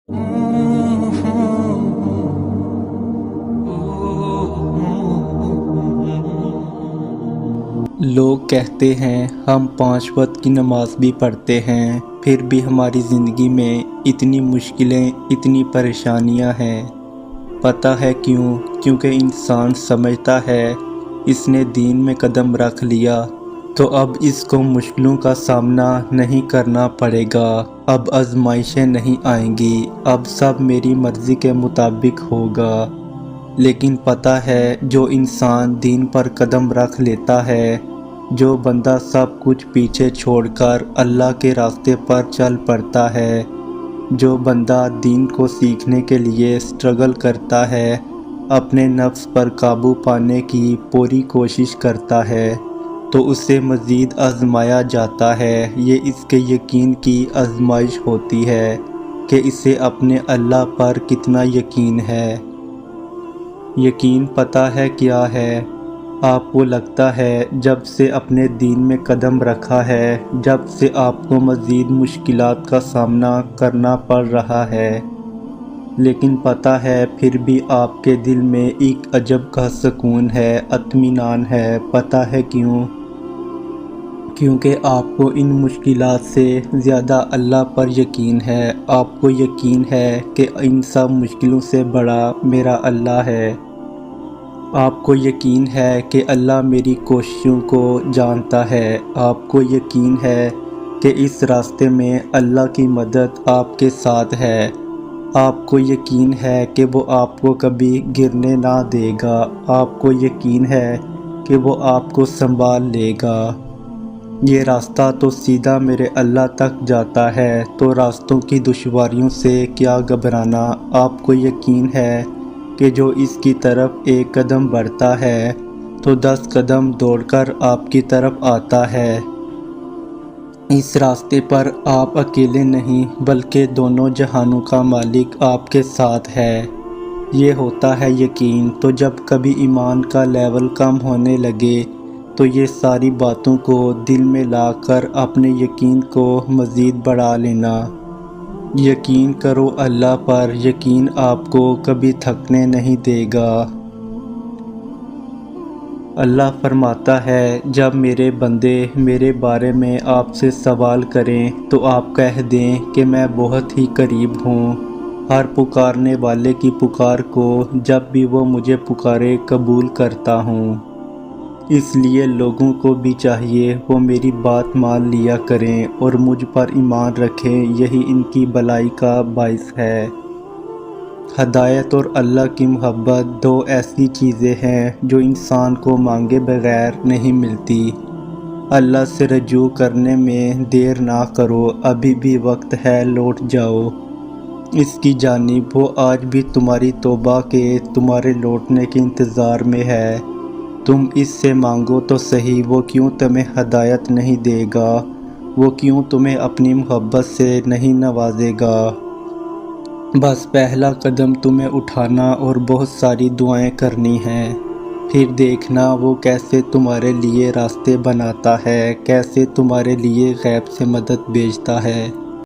لوگ کہتے ہیں ہم 5 وقت کی نماز بھی پڑھتے ہیں، پھر بھی ہماری زندگی میں اتنی مشکلیں، اتنی پریشانیاں ہیں۔ پتہ ہے کیوں؟ کیونکہ انسان سمجھتا ہے اس نے دین میں قدم رکھ لیا تو اب اس کو مشکلوں کا سامنا نہیں کرنا پڑے گا، اب آزمائشیں نہیں آئیں گی، اب سب میری مرضی کے مطابق ہوگا۔ لیکن پتہ ہے جو انسان دین پر قدم رکھ لیتا ہے، جو بندہ سب کچھ پیچھے چھوڑ کر اللہ کے راستے پر چل پڑتا ہے، جو بندہ دین کو سیکھنے کے لیے سٹرگل کرتا ہے، اپنے نفس پر قابو پانے کی پوری کوشش کرتا ہے، تو اسے مزید آزمایا جاتا ہے۔ یہ اس کے یقین کی آزمائش ہوتی ہے کہ اسے اپنے اللہ پر کتنا یقین ہے۔ یقین پتہ ہے کیا ہے؟ آپ کو لگتا ہے جب سے اپنے دین میں قدم رکھا ہے، جب سے آپ کو مزید مشکلات کا سامنا کرنا پڑ رہا ہے، لیکن پتہ ہے پھر بھی آپ کے دل میں ایک عجب کا سکون ہے، اطمینان ہے۔ پتہ ہے کیوں؟ کیونکہ آپ کو ان مشکلات سے زیادہ اللہ پر یقین ہے۔ آپ کو یقین ہے کہ ان سب مشکلوں سے بڑا میرا اللہ ہے۔ آپ کو یقین ہے کہ اللہ میری کوششوں کو جانتا ہے۔ آپ کو یقین ہے کہ اس راستے میں اللہ کی مدد آپ کے ساتھ ہے۔ آپ کو یقین ہے کہ وہ آپ کو کبھی گرنے نہ دے گا۔ آپ کو یقین ہے کہ وہ آپ کو سنبھال لے گا۔ یہ راستہ تو سیدھا میرے اللہ تک جاتا ہے، تو راستوں کی دشواریوں سے کیا گھبرانا۔ آپ کو یقین ہے کہ جو اس کی طرف ایک قدم بڑھتا ہے تو 10 قدم دوڑ کر آپ کی طرف آتا ہے۔ اس راستے پر آپ اکیلے نہیں بلکہ دونوں جہانوں کا مالک آپ کے ساتھ ہے۔ یہ ہوتا ہے یقین۔ تو جب کبھی ایمان کا لیول کم ہونے لگے تو یہ ساری باتوں کو دل میں لا کر اپنے یقین کو مزید بڑھا لینا۔ یقین کرو اللہ پر، یقین آپ کو کبھی تھکنے نہیں دے گا۔ اللہ فرماتا ہے جب میرے بندے میرے بارے میں آپ سے سوال کریں تو آپ کہہ دیں کہ میں بہت ہی قریب ہوں، ہر پکارنے والے کی پکار کو جب بھی وہ مجھے پکارے قبول کرتا ہوں۔ اس لیے لوگوں کو بھی چاہیے وہ میری بات مان لیا کریں اور مجھ پر ایمان رکھیں، یہی ان کی بھلائی کا باعث ہے۔ ہدایت اور اللہ کی محبت 2 ایسی چیزیں ہیں جو انسان کو مانگے بغیر نہیں ملتی۔ اللہ سے رجوع کرنے میں دیر نہ کرو، ابھی بھی وقت ہے، لوٹ جاؤ اس کی جانب، وہ آج بھی تمہاری توبہ کے، تمہارے لوٹنے کے انتظار میں ہے۔ تم اس سے مانگو تو صحیح، وہ کیوں تمہیں ہدایت نہیں دے گا، وہ کیوں تمہیں اپنی محبت سے نہیں نوازے گا۔ بس پہلا قدم تمہیں اٹھانا اور بہت ساری دعائیں کرنی ہیں، پھر دیکھنا وہ کیسے تمہارے لیے راستے بناتا ہے، کیسے تمہارے لیے غیب سے مدد بھیجتا ہے۔